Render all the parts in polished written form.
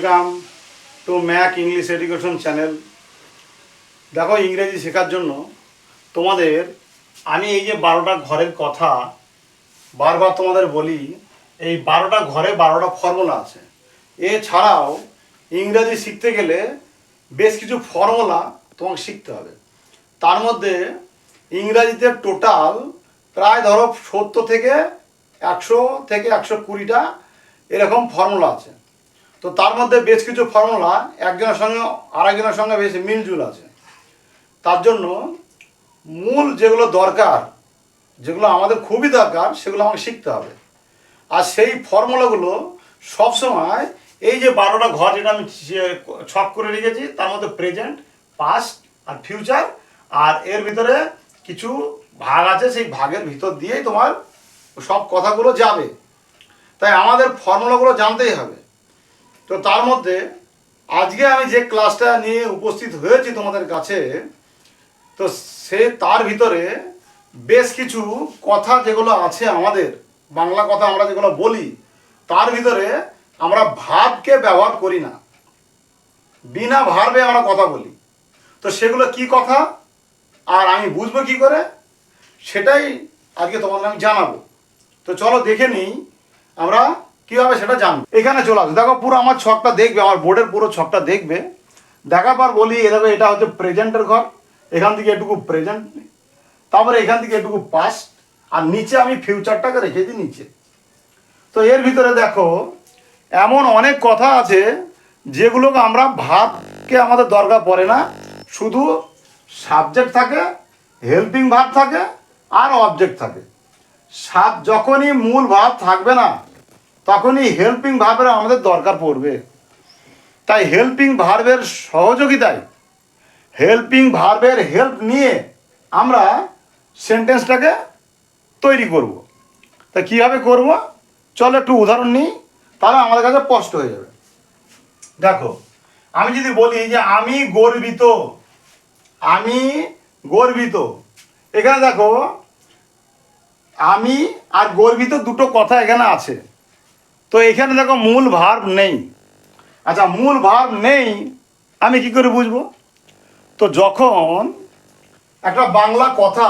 Welcome to Mac English education channel. দেখো, ইংরেজি শেখার জন্য তোমাদের আমি এই যে 12টা ঘরের কথা বারবার তোমাদের বলি, এই 12টা ঘরে 12টা ফর্মুলা আছে। এছাড়াও ইংরেজি শিখতে গেলে বেশ কিছু ফর্মুলা তোমাকে শিখতে হবে। তার মধ্যে ইংরাজিতে টোটাল প্রায় ধরো 70 থেকে 100 থেকে 120টা এরকম ফর্মুলা আছে। তো তার মধ্যে বেশ কিছু ফর্মুলা একজনের সঙ্গে আরেকজনের সঙ্গে বেশ মিলজুল আছে। তার জন্য মূল যেগুলো দরকার, যেগুলো আমাদের খুবই দরকার, সেগুলো আমাকে শিখতে হবে। আর সেই ফর্মুলাগুলো সবসময় এই যে 12টা ঘর যেটা আমি ছক করে রেখেছি, তার মধ্যে প্রেজেন্ট, পাস্ট আর ফিউচার, আর এর ভিতরে কিছু ভাগ আছে, সেই ভাগের ভিতর দিয়েই তোমার সব কথাগুলো যাবে। তাই আমাদের ফর্মুলাগুলো জানতেই হবে। তো তার মধ্যে আজকে আমি যে ক্লাসটা নিয়ে উপস্থিত হয়েছি তোমাদের কাছে, তো তার ভিতরে বেশ কিছু কথা যেগুলো আছে আমাদের বাংলা কথা আমরা যেগুলো বলি, তার ভিতরে আমরা ভার্বকে ব্যবহার করি না, বিনা ভার্বে আমরা কথা বলি। তো সেগুলো কি কথা আর আমি বুঝবো কি করে, সেটাই আজকে তোমাদের আমি জানাবো। তো চলো দেখে নিই আমরা কীভাবে সেটা জানবো। এখানে চলে আসবে, দেখো পুরো আমার ছকটা দেখবে, আমার বোর্ডের পুরো ছকটা দেখবে। দেখার পর বলি, দেখো এটা হচ্ছে প্রেজেন্টের ঘর, এখান থেকে এটুকু প্রেজেন্ট, তারপরে এখান থেকে এটুকু পাস্ট, আর নিচে আমি ফিউচারটাকে রেখে দিই নিচে। তো এর ভিতরে দেখো এমন অনেক কথা আছে যেগুলোকে আমরা ভার্বকে আমাদের দরকার পড়ে না, শুধু সাবজেক্ট থাকে, হেল্পিং ভার্ব থাকে আর অবজেক্ট থাকে। যখনই মূল ভার্ব থাকবে না, তখনই হেল্পিং ভার্বের আমাদের দরকার পড়বে। তাই হেল্পিং ভার্বের সহযোগিতায়, হেল্পিং ভার্বের হেল্প নিয়ে আমরা সেন্টেন্সটাকে তৈরি করব। তা কীভাবে করব, চলো একটু উদাহরণ নিই, তাহলে আমাদের কাছে স্পষ্ট হয়ে যাবে। দেখো, আমি যদি বলি যে আমি গর্বিত, আমি গর্বিত, এখানে দেখো আমি আর গর্বিত দুটো কথা এখানে আছে। তো এখানে দেখো মূল ভার্ব নেই। আচ্ছা, মূল ভার্ব নেই, আমি কি করে বুঝবো? তো যখন একটা বাংলা কথা,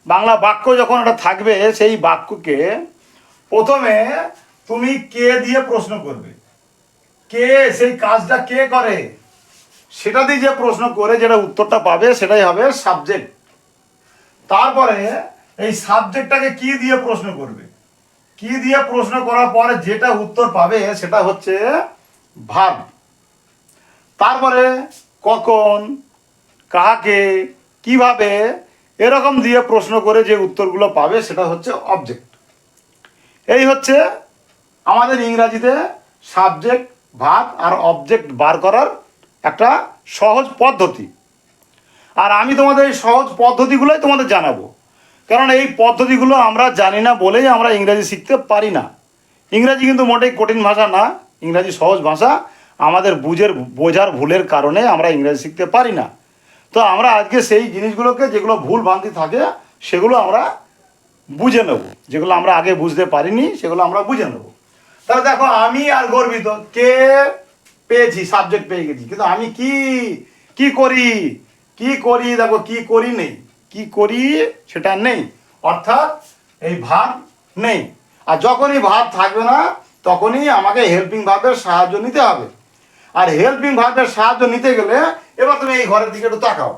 বাংলা বাক্য যখন এটা থাকবে, সেই বাক্যকে প্রথমে তুমি কে দিয়ে প্রশ্ন করবে। কে, সেই কাজটা কে করে, সেটা দিয়ে যে প্রশ্ন করে যেটা উত্তরটা পাবে সেটাই হবে সাবজেক্ট। তারপরে এই সাবজেক্টটাকে কি দিয়ে প্রশ্ন করবে, কি দিয়ে প্রশ্ন করার পরে যেটা উত্তর পাবে সেটা হচ্ছে ভার্ব। তারপরে কখন, কাকে, কিভাবে, এরকম দিয়ে প্রশ্ন করে যে উত্তরগুলো পাবে সেটা হচ্ছে অবজেক্ট। এই হচ্ছে আমাদের ইংরাজিতে সাবজেক্ট, ভার্ব আর অবজেক্ট বার করার একটা সহজ পদ্ধতি। আর আমি তোমাদের এই সহজ পদ্ধতিগুলোই তোমাদের জানাবো, কারণ এই পদ্ধতিগুলো আমরা জানি না বলেই আমরা ইংরাজি শিখতে পারি না। ইংরাজি কিন্তু মোটেই কঠিন ভাষা না, ইংরাজি সহজ ভাষা। আমাদের বোঝার ভুলের কারণে আমরা ইংরাজি শিখতে পারি না। তো আমরা আজকে সেই জিনিসগুলোকে, যেগুলো ভুল ভ্রান্তি থাকে, সেগুলো আমরা বুঝে নেব, যেগুলো আমরা আগে বুঝতে পারিনি সেগুলো আমরা বুঝে নেব। তাহলে দেখো, আমি আর গর্বিত, কে পেয়েছি, সাবজেক্ট পেয়ে গেছি, কিন্তু আমি কি কি করি, কি করি, দেখো কি করি নেই, কি করি সেটা নেই, অর্থাৎ এই ভার্ব নেই। আর যখনই ভার্ব থাকবে না, তখনই আমাকে হেল্পিং ভার্বের সাহায্য নিতে হবে। আর হেল্পিং ভার্বের সাহায্য নিতে গেলে এবার তুমি এই ঘরের দিকে একটু তাকাও।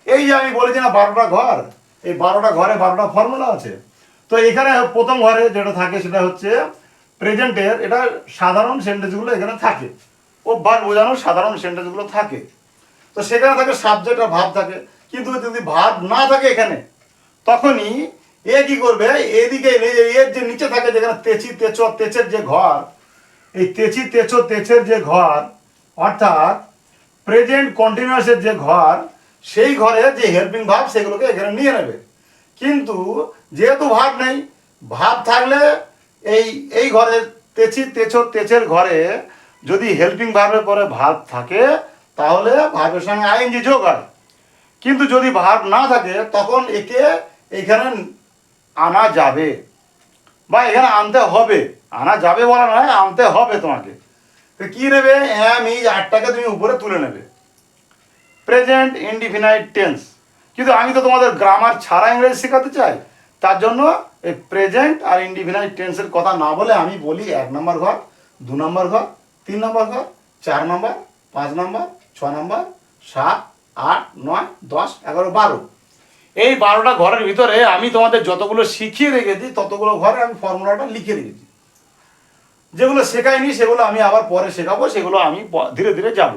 এই যে আমি বলেছি না 12টা ঘর, এই 12টা ঘরে 12টা ফর্মুলা আছে। তো এখানে প্রথম ঘরে যেটা থাকে সেটা হচ্ছে প্রেজেন্টের, এটা সাধারণ সেন্টেন্সগুলো এখানে থাকে, ভার্ব বোঝানোর সাধারণ সেন্টেন্সগুলো থাকে। তো সেখানে থাকে সাবজেক্ট আর ভার্ব থাকে। কিন্তু যদি ভার্ব না থাকে এখানে, তখনই এ কি করবে, এদিকে এর যে নিচে থাকে, যেখানে তেচি তেচ তেচের যে ঘর, এই তেচি তেচ তেচের যে ঘর, অর্থাৎ প্রেজেন্ট কন্টিনিউয়াসের যে ঘর, সেই ঘরে যে হেল্পিং ভার্ব সেগুলোকে এখানে নিয়ে নেবে। কিন্তু যেহেতু ভার্ব নেই, ভার্ব থাকলে এই ঘরে তেচি তেচ তেচের ঘরে যদি হেল্পিং ভার্বের পরে ভার্ব থাকে, তাহলে ভার্বের সঙ্গে আইএনজি যোগ হয়। কিন্তু যদি ভার্ব না থাকে, তখন একে এখানে আনা যাবে বা এখানে আনতে হবে। আনা যাবে বলা নয়, আনতে হবে তোমাকে। তো কি নেবে, অ্যাম ইজ আরটাকে তুমি উপরে তুলে নেবে। প্রেজেন্ট ইনডিফিনাইট টেন্স, কিন্তু আমি তো তোমাদের গ্রামার ছাড়া ইংরেজি শেখাতে চাই, তার জন্য এই প্রেজেন্ট আর ইনডিফিনাইট টেন্সের কথা না বলে আমি বলি 1 নম্বর ঘর, 2 নম্বর ঘর, 3 নম্বর ঘর, 4 নম্বর, 5 নম্বর, 6 নম্বর, 7, 8, 9, 10, 11, 12, এই 12টা ঘরের ভিতরে আমি তোমাদের যতগুলো শিখিয়ে রেখেছি ততগুলো ঘরে আমি ফর্মুলাটা লিখে রেখেছি। যেগুলো শেখাইনি সেগুলো আমি আবার পরে শেখাবো, সেগুলো আমি ধীরে ধীরে যাব।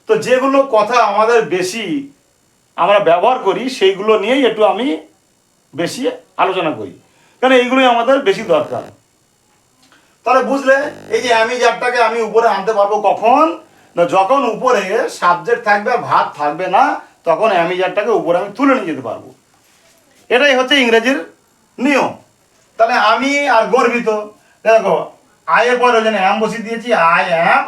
তো যেগুলো কথা আমাদের বেশি আমরা ব্যবহার করি সেইগুলো নিয়েই একটু আমি বেশি আলোচনা করি, কারণ এইগুলোই আমাদের বেশি দরকার। তাহলে বুঝলে, এই যে আমি যারটাকে আমি উপরে আনতে পারবো কখন না, যখন উপরে সাবজেক্ট থাকবে ভাব থাকবে না, তখন আমি যারটাকে উপরে আমি তুলে নিয়ে যেতে পারবো। এটাই হচ্ছে ইংরেজির নিয়ম। তাহলে আমি আর গর্বিত, দেখো আয়ের পরে ওই জন্য অ্যাম বসিয়ে দিয়েছি, আই অ্যাম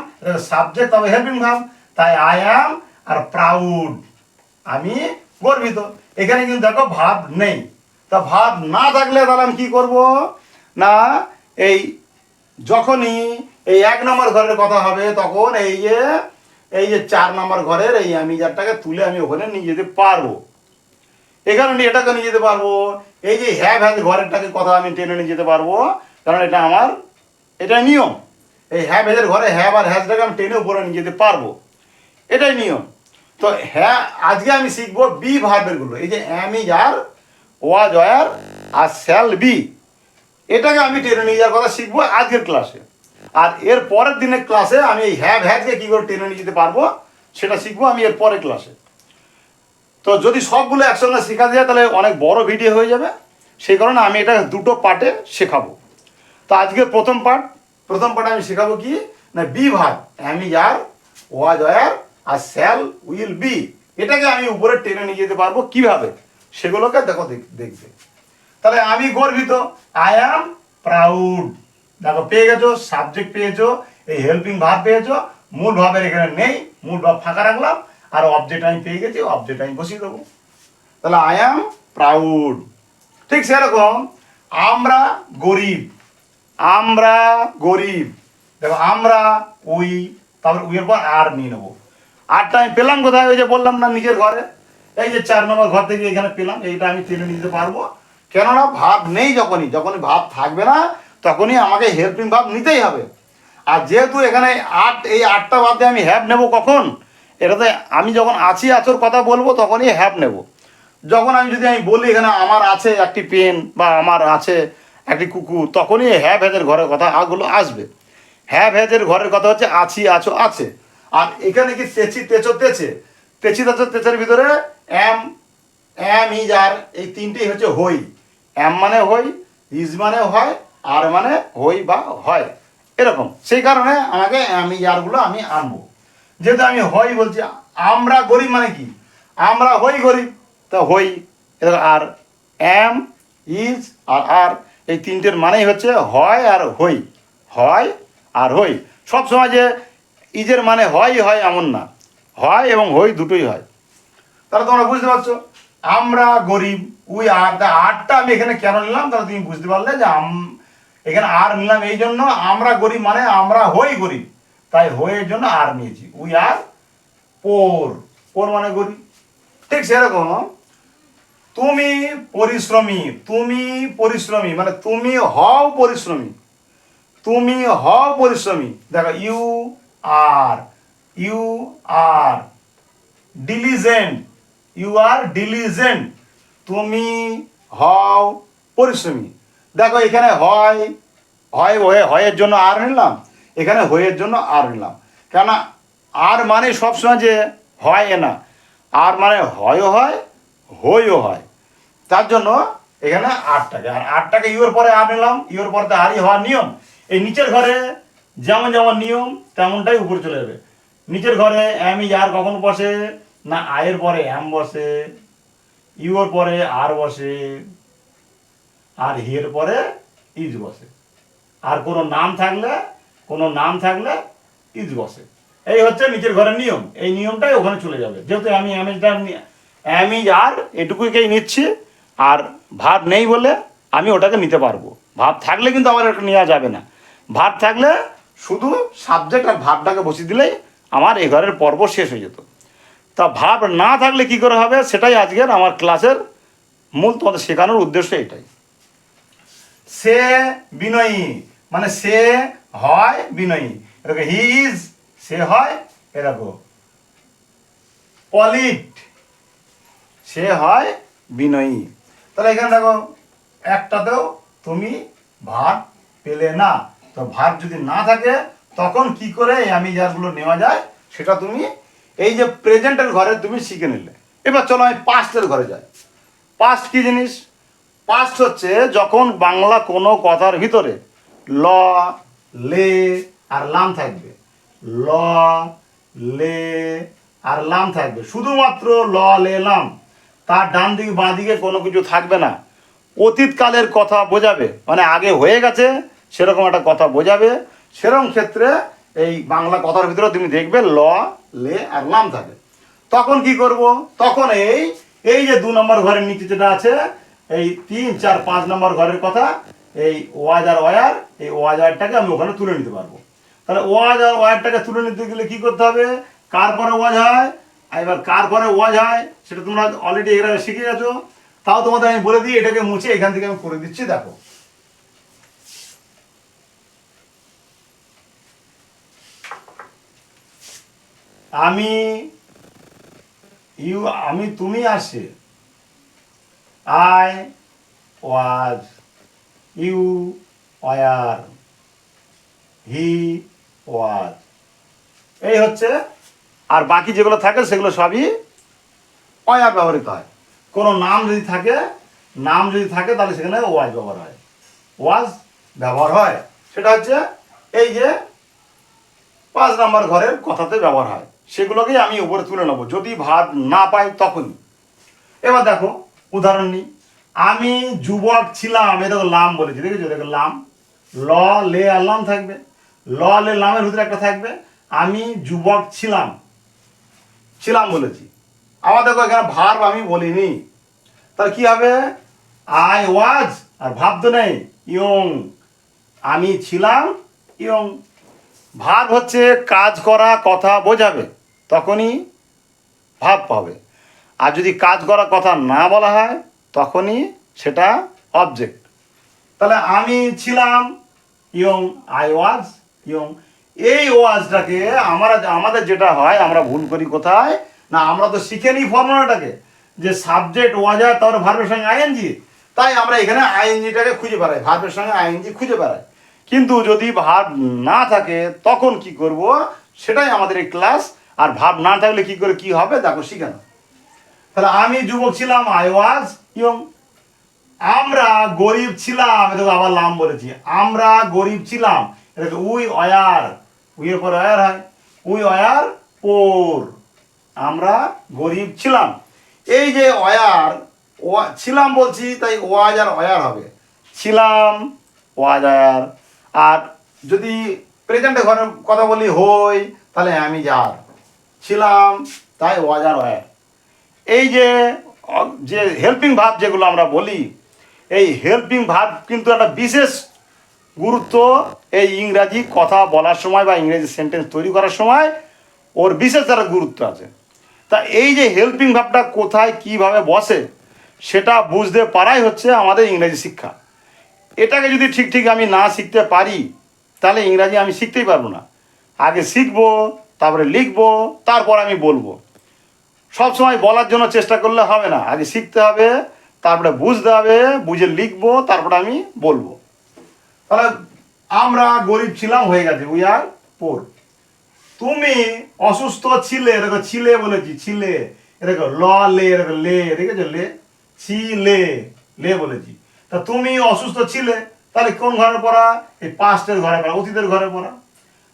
সাবজেক্ট তবে হেল্পিং ভার্ব, তাই আই অ্যাম আর প্রাউড, আমি গর্বিত। এখানে কিন্তু দেখো ভাব নেই, তা ভাব না থাকলে তাহলে আমি কি করব না, এই যখনই এই 1 নম্বর ঘরের কথা হবে তখন এই যে 4 নম্বর ঘরের এই আমি যারটাকে তুলে আমি ওখানে নিয়ে যেতে পারবো। এখানে এটাকে নিয়ে যেতে পারবো, এই যে হ্যাভ হ্যাজ ঘরেরটাকে কথা আমি টেনে নিয়ে যেতে পারবো, কারণ এটা আমার এটা নিয়ম। এই হ্যাভ হ্যাজের ঘরে হ্যাভ আর হ্যাজটাকে আমি টেনে উপরে নিয়ে যেতে পারবো, এটাই নিয়ম। তো হ্যাঁ, আজকে আমি শিখবো বি ভার্বেরগুলো, এই যে am is are, was were আর শ্যাল বি, এটাকে আমি টেনে নিয়ে যাওয়ার কথা শিখবো আজকের ক্লাসে। আর এর পরের দিনের ক্লাসে আমি এই হ্যাভ হ্যাজকে কী করে টেনে নিয়ে যেতে পারবো সেটা শিখবো আমি এর পরের ক্লাসে। তো যদি সবগুলো একসঙ্গে শেখা যায় তাহলে অনেক বড় ভিডিও হয়ে যাবে, সেই কারণে আমি এটা 2টো পার্টে শেখাবো। তো আজকে প্রথম পার্টে আমি শেখাবো কি না, be verb am is are, was were আর শ্যাল উইল বি, এটাকে আমি উপরে টেনে নিয়ে যেতে পারবো কিভাবে, সেগুলোকে দেখো দেখবে। তাহলে আমি গর্বিত, আই অ্যাম প্রাউড, দেখো পেয়ে গেছো, সাবজেক্ট পেয়েছো, এই হেল্পিং ভার্ব পেয়েছো, মূল ভাবের এখানে নেই, মূল ভাব ফাঁকা রাখলাম, আর অবজেক্ট আমি পেয়ে গেছি, অবজেক্ট আমি বসিয়ে দেবো। তাহলে আই অ্যাম প্রাউড। ঠিক সেরকম আমরা গরিব, আমরা গরিব, দেখো আমরা উই, তারপর উইয়ের পর আর নিয়ে নেবো। আরটা আমি পেলাম কোথায়, ওই যে বললাম না নিজের ঘরে, এই যে 4 নম্বর ঘর থেকে এখানে পেলাম, এইটা আমি টেনে নিতে পারবো, কেননা ভাব নেই, যখনই ভাব থাকবে না তখনই আমাকে হেল্পিং ভাব নিতেই হবে। আর যেহেতু এখানে এই 8টা বাদ দিয়ে আমি হ্যাভ নেবো কখন, এটাতে আমি যখন আছি আছোর কথা বলবো তখনই হ্যাভ নেব। যখন আমি যদি বলি এখানে আমার আছে একটি পেন বা আমার আছে একটি কুকুর, তখনই হ্যাভ হ্যাজের ঘরের কথা আগুলো আসবে। হ্যাভ হ্যাজের ঘরের কথা হচ্ছে আছি আছো আছে, আর এখানে কি তেছি তেছো তেছে, তেছি তেছো তেছের ভিতরে অ্যাম ইজ আর, এই 3টেই হচ্ছে হই। অ্যাম মানে হই, ইজ মানে হয়, আর মানে হই বা হয়, এরকম। সেই কারণে আমাকে অ্যাম ইজ আরগুলো আমি আনবো। যেহেতু আমি হই বলছি, আমরা গরিব মানে কি, আমরা হই গরিব, তা হই আর অ্যাম ইজ আর এই 3টের মানেই হচ্ছে হয় আর হই, হয় আর হই। সব সময় যে ইজের মানে হয় এমন না, হয় এবং হই দুটোই হয়। তাহলে তোমরা বুঝতে পারছো, আমরা গরিব, উই আর, আরটা আমি এখানে কেন নিলাম তাহলে তুমি বুঝতে পারলে যে এখানে আর নিলাম এই জন্য, আমরা গরিব মানে আমরা হই গরিব, তাই হইয়ের জন্য আর নিয়েছি। উই আর পোর মানে গরিব। ঠিক সেরকম তুমি পরিশ্রমী, মানে তুমি হও পরিশ্রমী, দেখো ইউ আর ডিলিজেন্ট, তুমি হও পরিশ্রমী। দেখো এখানে হয়ের জন্য আর নিলাম, এখানে হয়ের জন্য আর নিলাম, কেননা আর মানে সবসময় যে হয় না, আর মানে হয়ও হয় হইও হয়, তার জন্য এখানে আটটাকে ইউর পরে আর নিলাম, ইউর পরে আরই হওয়ার নিয়ম। এই নিচের ঘরে যেমন নিয়ম তেমনটাই উপরে চলে যাবে। নিচের ঘরে অ্যাম ইজ আর কখন বসে না, আয়ের পরে অ্যাম বসে, ইউর পরে আর বসে, আর হিয়ের পরে ইজ বসে, আর কোনো নাম থাকলে ইজ বসে। এই হচ্ছে নিচের ঘরের নিয়ম, এই নিয়মটাই ওখানে চলে যাবে। যেহেতু আমি অ্যাম ইজ আর এটুকুকেই নিচ্ছি, আর ভাব নেই বলে আমি ওটাকে নিতে পারবো। ভাব থাকলে কিন্তু আমার এটা নেওয়া যাবে না, ভাব থাকলে শুধু সাবজেক্ট আর ভাবটাকে বসিয়ে দিলেই আমার এ ঘরের পর্ব শেষ হয়ে যেত। তা ভাব না থাকলে কি করে হবে, সেটাই আজকের আমার ক্লাসের মূল তোমাদের শেখানোর উদ্দেশ্য এটাই। সে বিনয়ী মানে সে হয় বিনয়ী, এরকম হি ইজ সে হয় এরকম পলিট সে হয় বিনয়ী। তাহলে এখানে দেখো একটাতেও তুমি ভাব পেলে না। তো ভাব যদি না থাকে তখন কি করে আমি যারগুলো নেওয়া যায় সেটা তুমি এই যে প্রেজেন্টের ঘরে তুমি শিখে নিলে। এবার চলো আমি পাস্টের ঘরে যাই। পাস্ট কি জিনিস? পাস্ট হচ্ছে যখন বাংলা কোনো কথার ভিতরে ল, লে আর লাম থাকবে। ল, লে আর লাম থাকবে, শুধুমাত্র ল, লে, লাম, তার ডান দিকে বাঁ দিকে কোনো কিছু থাকবে না। অতীতকালের কথা বোঝাবে, মানে আগে হয়ে গেছে সেরকম একটা কথা বোঝাবে। সেরকম ক্ষেত্রে এই বাংলা কথার ভিতরে তুমি দেখবে ল, লে আর লাম থাকে। তখন কি করব? তখন এই যে 2 নম্বর ঘরের নিচে যেটা আছে, এই 3, 4, 5 নম্বর ঘরের কথা, এই ওয়াজ আর ওয়ার, এই ওয়াজ ওয়ারটাকে আমি ওখানে তুলে নিতে পারবো। তাহলে ওয়াজ আর ওয়ারটাকে তুলে নিতে গেলে কি করতে হবে? কার পরে ওয়াজ হয়, এবার কার পরে ওয়াজ হয় সেটা তোমরা অলরেডি এরা শিখে গেছো। তাও তোমাদের আমি বলে দিই, এটাকে মুছে এখান থেকে আমি করে দিচ্ছি। দেখো আমি, ইউ আমি, তুমি আসে, আই ওয়াজ, ইউ ওয়ার, হি ওয়াজ, এই হচ্ছে। আর বাকি যেগুলো থাকে সেগুলো সবই ওয়ার ব্যবহৃত হয়। কোনো নাম যদি থাকে, তাহলে সেখানে ওয়াজ ব্যবহার হয়, ওয়াজ ব্যবহার হয়। সেটা হচ্ছে এই যে 5 নম্বর ঘরের কথাতে ব্যবহার হয়, সেগুলোকেই আমি উপরে তুলে নেবো যদি ভাব না পাই তখনই। এবার দেখো উদাহরণ নিই। আমি যুবক ছিলাম, এ দেখো লাম বলেছি, দেখেছো? দেখো লাম, ল, লে আর লাম থাকবে। ল, লে, লামের ভিতরে একটা থাকবে। আমি যুবক ছিলাম, ছিলাম বলেছি। আবার দেখো এখানে ভার্ব আমি বলিনি, তাহলে কি হবে? আই ওয়াজ আর ভাব তো নেই, ইয়ং, আমি ছিলাম ইয়ং। ভার্ব হচ্ছে কাজ করা, কথা বোঝাবে, তখনই ভাব পাবে। আর যদি কাজ করা কথা না বলা হয় তখনই সেটা অবজেক্ট। তাহলে আমি ছিলাম ইয়ং, আই ওয়াজ ইয়ং। এই ওয়াজটাকে আমাদের যেটা হয়, আমরা ভুল করি কোথায় না, আমরা তো শিখে নিই ফর্মুলাটাকে যে সাবজেক্ট ওয়াজ আর তার ভার্বের সঙ্গে আইএনজি, তাই আমরা এখানে আইএনজিটাকে খুঁজে বেড়াই, ভার্বের সঙ্গে আইএনজি খুঁজে বেড়াই। কিন্তু যদি ভার্ব না থাকে তখন কি করব, সেটাই আমাদের এই ক্লাস। আর ভাব না থাকলে কি করে কি হবে দেখো শিখে নাও। তাহলে আমি যুবক ছিলাম, আই ওয়াজ ইয়ং। আমরা গরিব ছিলাম, এটা আবার লাম বলেছি, আমরা গরিব ছিলাম, এটা উই ওয়ার, উইয়ের পর ওয়ার হয়, উই ওয়ার পোর, আমরা গরিব ছিলাম। এই যে ওয়ার ছিলাম বলছি, তাই ওয়াজ আর ওয়ার হবে, ছিলাম ওয়াজ আর। আর যদি প্রেজেন্টে ঘরের কথা বলি হই, তাহলে আমি যার, ছিলাম তাই ওয়াজ আর ওয়ার। এই যে যে হেল্পিং ভার্ব যেগুলো আমরা বলি, এই হেল্পিং ভার্ব কিন্তু একটা বিশেষ গুরুত্ব এই ইংরাজি কথা বলার সময় বা ইংরেজি সেন্টেন্স তৈরি করার সময় ওর বিশেষ একটা গুরুত্ব আছে। তা এই যে হেল্পিং ভার্বটা কোথায় কিভাবে বসে সেটা বুঝতে পারাই হচ্ছে আমাদের ইংরেজি শিক্ষা। এটাকে যদি ঠিক ঠিক আমি না শিখতে পারি তাহলে ইংরাজি আমি শিখতেই পারবো না। আগে শিখবো, তারপরে লিখবো, তারপর আমি বলবো। সব সময় বলার জন্য চেষ্টা করলে হবে না, আগে শিখতে হবে, তারপরে বুঝতে হবে, বুঝে লিখবো, তারপরে আমি বলবো। তাহলে আমরা গরিব ছিলাম হয়ে গেছে, উই আর পোর। তুমি অসুস্থ ছিলে, দেখো ছিলে বলেছি, ছিলে, দেখো ল, লে, দেখো লে, দেখেছো লে, ছিলে, লে বলেছি। তা তুমি অসুস্থ ছিলে, তাহলে কোন ঘরে পড়া? এই পাস্টের ঘরে পড়া, অতীতের ঘরে পড়া।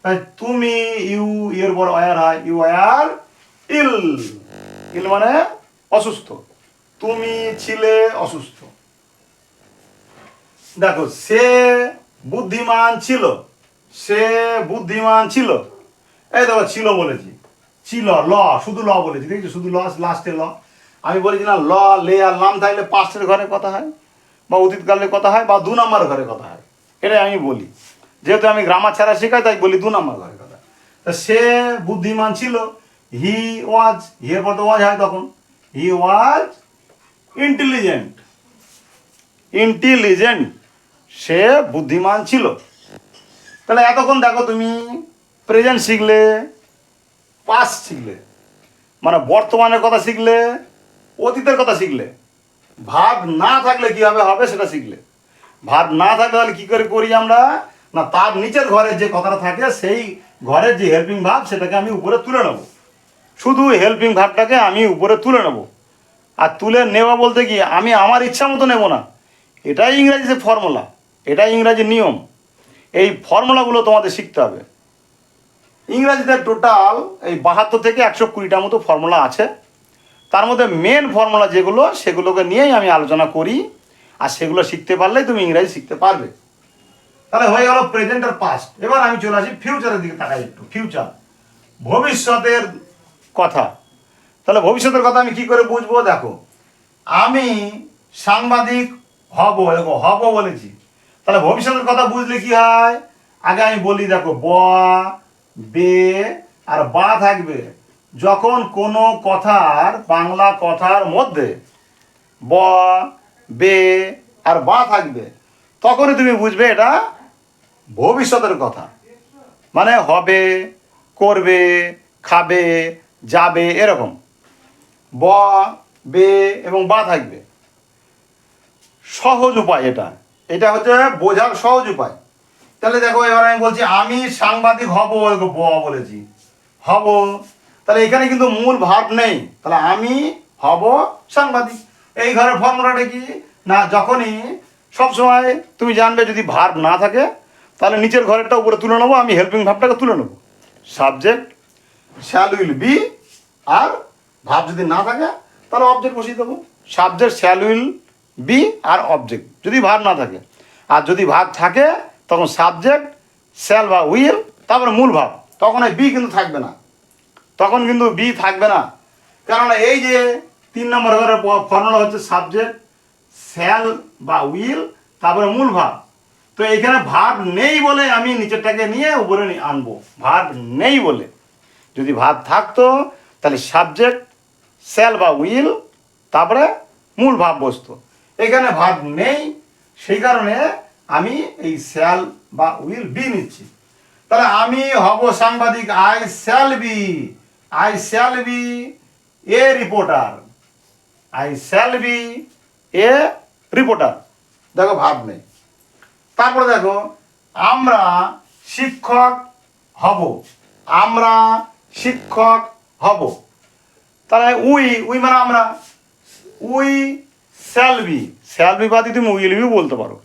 তাই তুমি, ইউ, এর পর ওয়ার হয়, ইউ আর ইল, ইল মানে অসুস্থ, তুমি ছিলে অসুস্থ। দেখো সে বুদ্ধিমান ছিল, সে বুদ্ধিমান ছিল, এই দেখো ছিল বলেছি, ছিল, ল, শুধু ল বলেছি, দেখছি শুধু ল, লাস্টে ল। আমি বলেছি না ল, লে আর লাম থাকলে পাস্টের ঘরে কথা হয় বা অতীতকালের কথা হয় বা 2 নম্বর ঘরে কথা হয়, এটাই আমি বলি। যেহেতু আমি গ্রামার ছাড়া শেখাই তাই বলি 2 নম্বর ঘরের কথা। তা সে বুদ্ধিমান ছিল, হি ওয়াজ, হি এর পর তো ওয়াজ হয় তখন, হি ওয়াজ ইন্টেলিজেন্ট, ইন্টেলিজেন্ট, সে বুদ্ধিমান ছিল। তাহলে এতক্ষণ দেখো তুমি প্রেজেন্ট শিখলে, পাস্ট শিখলে, মানে বর্তমানের কথা শিখলে, অতীতের কথা শিখলে। ভাব না থাকলে কীভাবে হবে সেটা শিখলে। ভাব না থাকলে তাহলে কী করে করি আমরা, না তার নিচের ঘরে যে কথাটা থাকে সেই ঘরের যে হেল্পিং ভাব সেটাকে আমি উপরে তুলে নেব, শুধু হেল্পিং ভাবটাকে আমি উপরে তুলে নেব। আর তুলে নেওয়া বলতে কি আমি আমার ইচ্ছা মতো নেব না, এটাই ইংরাজিতে ফর্মুলা, এটাই ইংরাজির নিয়ম। এই ফর্মুলাগুলো তোমাদের শিখতে হবে। ইংরাজিতে টোটাল এই 72 থেকে 120টা মতো ফর্মুলা আছে। তার মধ্যে মেন ফর্মুলা যেগুলো সেগুলোকে নিয়েই আমি আলোচনা করি, আর সেগুলো শিখতে পারলেই তুমি ইংরাজি শিখতে পারবে। তাহলে হয়ে গেল প্রেজেন্ট আর পাস্ট। এবার আমি চলে আসি ফিউচারের দিকে তাকাই একটু। ফিউচার, ভবিষ্যতের কথা। তাহলে ভবিষ্যতের কথা আমি কি করে বুঝবো, দেখো আমি সাংবাদিক হব, দেখো হব বলেছি, তাহলে ভবিষ্যতের কথা বুঝলে কি হয়, আগে আমি বলি দেখো ব, বে আর বা থাকবে যখন কোনো কথার, বাংলা কথার মধ্যে ব, বে আর বা থাকবে তখনই তুমি বুঝবে এটা ভবিষ্যতের কথা। মানে হবে, করবে, খাবে, যাবে, এরকম ব, বে এবং বা থাকবে। সহজ উপায় এটা, এটা হচ্ছে বোঝার সহজ উপায়। তাহলে দেখো এবার আমি বলছি আমি সাংবাদিক হব, ব বলেছি হব, তাহলে এখানে কিন্তু মূল ভার্ব নেই, তাহলে আমি হব সাংবাদিক। এই ঘরের ফর্মুলাটা কি, না যখনই সবসময় তুমি জানবে যদি ভার্ব না থাকে তাহলে নিচের ঘরেরটা উপরে তুলে নেবো, আমি হেল্পিং ভার্বটাকে তুলে নেবো, সাবজেক্ট শ্যাল উইল বি, আর ভার্ব যদি না থাকে তাহলে অবজেক্ট বসিয়ে দেবো, সাবজেক্ট শ্যাল উইল বি আর অবজেক্ট যদি ভার্ব না থাকে। আর যদি ভার্ব থাকে তখন সাবজেক্ট শ্যাল বা উইল, তারপরে মূল ভাব, তখন এই বি কিন্তু থাকবে না, তখন কিন্তু বি থাকবে না। কেননা এই যে 3 নম্বর ঘরের ফর্মুলা হচ্ছে সাবজেক্ট শ্যাল বা উইল তারপরে মূল ভাব। তো এইখানে ভার্ব নেই বলে আমি নিচেরটাকে নিয়ে উপরে আনবো, ভার্ব নেই বলে। যদি ভার্ব থাকতো তাহলে সাবজেক্ট শ্যাল বা উইল তারপরে মূল ভাব বসতো, এখানে ভার্ব নেই, সেই কারণে আমি এই শ্যাল বা উইল বি নিচ্ছি। তাহলে আমি হব সাংবাদিক, I shall be, I shall B a reporter, I shall B a reporter, দেখো ভাব নেই। তারপরে দেখো আমরা শিক্ষক হব, আমরা শিক্ষক হব, তাহলে উই, উই মানে আমরা, we shall be, shall be বাদে তুমি উইল বি বলতে পারো।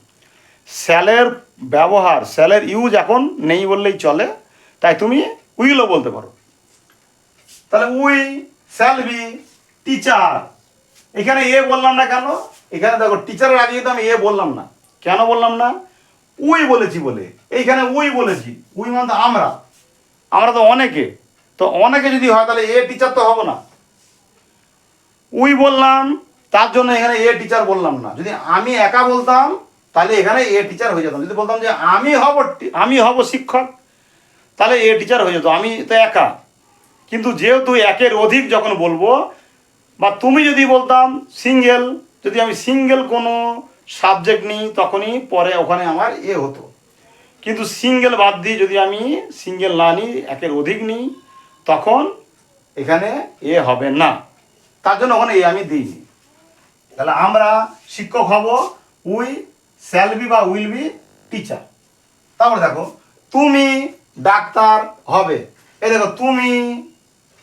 শ্যালের ব্যবহার, শ্যালের ইউজ এখন নেই বললেই চলে, তাই তুমি উইলও বলতে পারো। তাহলে উই শ্যাল বি টিচার, এখানে এ বললাম না কেন, এখানে দেখো টিচারের আগে কিন্তু আমি এ বললাম না, কেন বললাম না, উই বলেছি বলে, এইখানে উই বলেছি, উই মানে তো আমরা, আমরা তো অনেকে, তো অনেকে যদি হয় তাহলে এ টিচার তো হবো না, উই বললাম তার জন্য এখানে এ টিচার বললাম না। যদি আমি একা বলতাম তাহলে এখানে এ টিচার হয়ে যেতাম, যদি বলতাম যে আমি হব শিক্ষক তাহলে এ টিচার হয়ে যেত, আমি তো একা। কিন্তু যেহেতু একের অধিক যখন বলবো, বা তুমি যদি বলতাম সিঙ্গেল, যদি আমি সিঙ্গেল কোনো সাবজেক্ট নিই তখনই পরে ওখানে আমার এ হতো, কিন্তু সিঙ্গেল বাদ দিয়ে যদি আমি সিঙ্গেল না নিই, একের অধিক নিই, তখন এখানে এ হবে না, তার জন্য ওখানে এ আমি দিইনি। তাহলে আমরা শিক্ষক হব, উই শ্যাল বি বা উইল বি টিচার। তারপরে দেখো তুমি ডাক্তার হবে, এই দেখো তুমি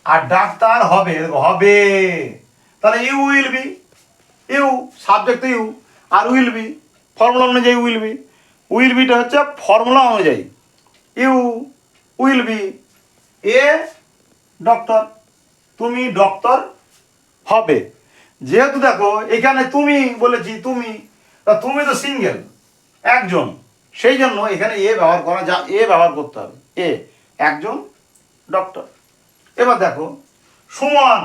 আর ডাক্তার হবে, দেখো হবে, তাহলে you will be, you subject you আর উইল বি ফর্মুলা অনুযায়ী উইল বি, উইল বিটা হচ্ছে ফর্মুলা অনুযায়ী, you will be a doctor, তুমি ডক্টর হবে। যেহেতু দেখো এখানে তুমি বলেছি, তুমি তুমি তো সিঙ্গেল একজন, সেই জন্য এখানে এ ব্যবহার করা যা, এ ব্যবহার করতে হবে, এ একজন ডক্টর। এবার দেখো সুমন,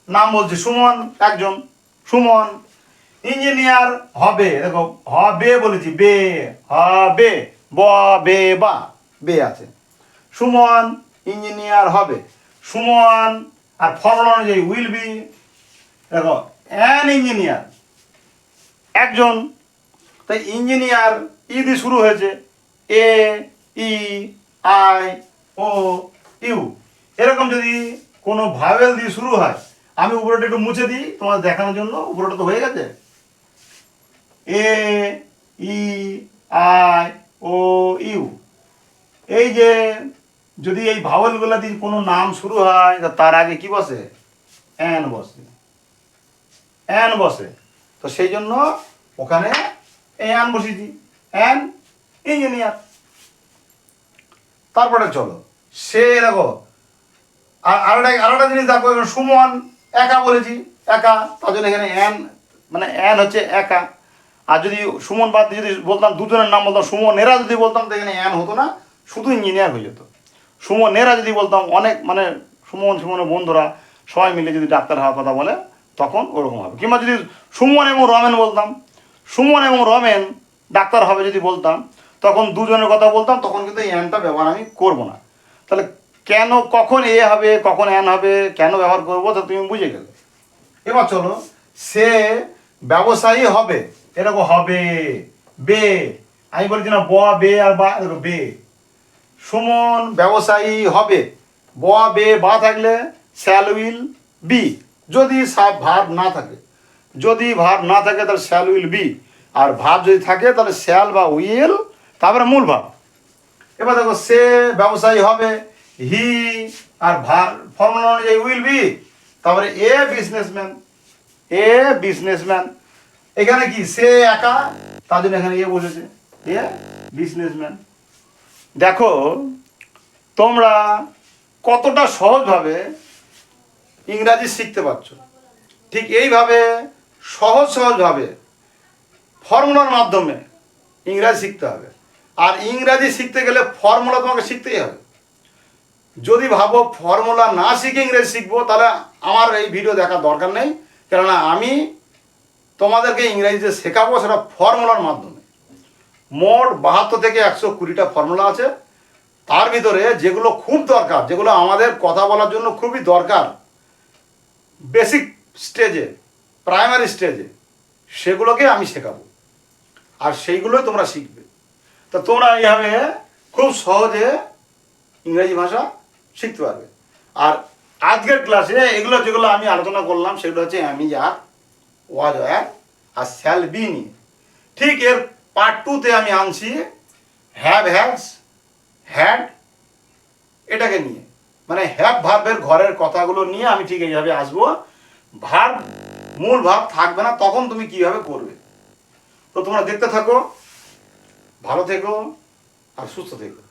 নাম বলছি সুমন একজন, সুমন ইঞ্জিনিয়ার হবে, দেখো হবে বলেছি বে, হবে ব বে বা বে আছে। সুমন ইঞ্জিনিয়ার হবে, সুমন আর ফর্মুলা অনুযায়ী উইল বি, দেখো অ্যান ইঞ্জিনিয়ার একজন, তাই ইঞ্জিনিয়ার ই দিয়ে শুরু হয়েছে, এ ই আই ও ইউ। এরকম যদি কোনো ভাওয়েল দিয়ে শুরু হয়, আমি উপরেটা একটু মুছে দিই তোমার দেখানোর জন্য, উপরেটা তো হয়ে গেছে, এ ই আই ও ইউ। এই যে যদি এই ভাওয়েলগুলো দিয়ে কোনো নাম শুরু হয় তার আগে কি বসে, অ্যান বসে, অ্যান বসে। তো সেই জন্য ওখানে অ্যান বসিয়েছি, অ্যান ইঞ্জিনিয়ার। তারপরে চলো সে দেখো আরেকটা জিনিস দেখো, এখানে সুমন একা বলেছি, একা, তার জন্য এখানে অ্যান, মানে অ্যান হচ্ছে একা। আর যদি সুমন বাদ দিয়ে যদি বলতাম দুজনের নাম বলতাম সুমনেরা যদি বলতাম তো এখানে অ্যান হতো না, শুধু ইঞ্জিনিয়ার হয়ে যেত। সুমনেরা যদি বলতাম অনেক, মানে সুমনের বন্ধুরা সবাই মিলে যদি ডাক্তার হওয়ার কথা বলে তখন ওরকম হবে। কিংবা যদি সুমন এবং রমেন বলতাম, সুমন এবং রমেন ডাক্তার হবে যদি বলতাম, তখন দুজনের কথা বলতাম, তখন কিন্তু এই অ্যানটা ব্যবহার আমি করবো না। তাহলে কেন, কখন এ হবে কখন অ্যান হবে, কেন ব্যবহার করবো, তো তুমি বুঝে গেলে। এবার চলো সে ব্যবসায়ী হবে, এরকম হবে, বে, আমি বলছি না ব বে আর বা, দেখো বে। সুমন ব্যবসায়ী হবে, ব বে বা থাকলে শ্যাল উইল বি, যদি ভার্ব না থাকে, যদি ভার্ব না থাকে তাহলে শ্যাল উইল বি, আর ভার্ব যদি থাকে তাহলে শ্যাল বা উইল, তারপরে মূল ভাব। এবার দেখো সে ব্যবসায়ী হবে, হি আর ফর্মুলা অনুযায়ী উইল বি, তারপরে এ বিজনেসম্যান, এ বিজনেসম্যান। এখানে কি সে একা, তার জন্য এখানে এ বসেছে, এ বিজনেসম্যান। দেখো তোমরা কতটা সহজভাবে ইংরাজি শিখতে পারছো। ঠিক এইভাবে সহজভাবে ফর্মুলার মাধ্যমে ইংরাজি শিখতে হবে। আর ইংরাজি শিখতে গেলে ফর্মুলা তোমাকে শিখতেই হবে। যদি ভাবো ফর্মুলা না শিখে ইংরেজি শিখবো, তাহলে আমার এই ভিডিও দেখার দরকার নেই, কেননা আমি তোমাদেরকে ইংরেজিতে শেখাবো সেটা ফর্মুলার মাধ্যমে। মোট 72 থেকে 120টা ফর্মুলা আছে। তার ভিতরে যেগুলো খুব দরকার, যেগুলো আমাদের কথা বলার জন্য খুবই দরকার বেসিক স্টেজে, প্রাইমারি স্টেজে, সেগুলোকে আমি শেখাবো, আর সেইগুলোই তোমরা শিখবে। তো তোমরা এইভাবে খুব সহজে ইংরেজি ভাষা শিখতে পারবে। আর আজকের ক্লাসে এগুলো যেগুলো আমি আলোচনা করলাম সেগুলো হচ্ছে আমি, আর, ওয়াজ, ওয়্যার আর শ্যাল বি নিয়ে। ঠিক এর পার্ট 2-তে আমি আনছি হ্যাভ, হ্যাজ, হ্যাড, এটাকে নিয়ে, মানে হ্যাভ ভার্বের ঘরের কথাগুলো নিয়ে আমি ঠিক এইভাবে আসবো। ভার্ব, মূল ভাব থাকবে না, তখন তুমি কিভাবে করবে। তো তোমরা দেখতে থাকো, ভালো থেকো আর সুস্থ থেকো।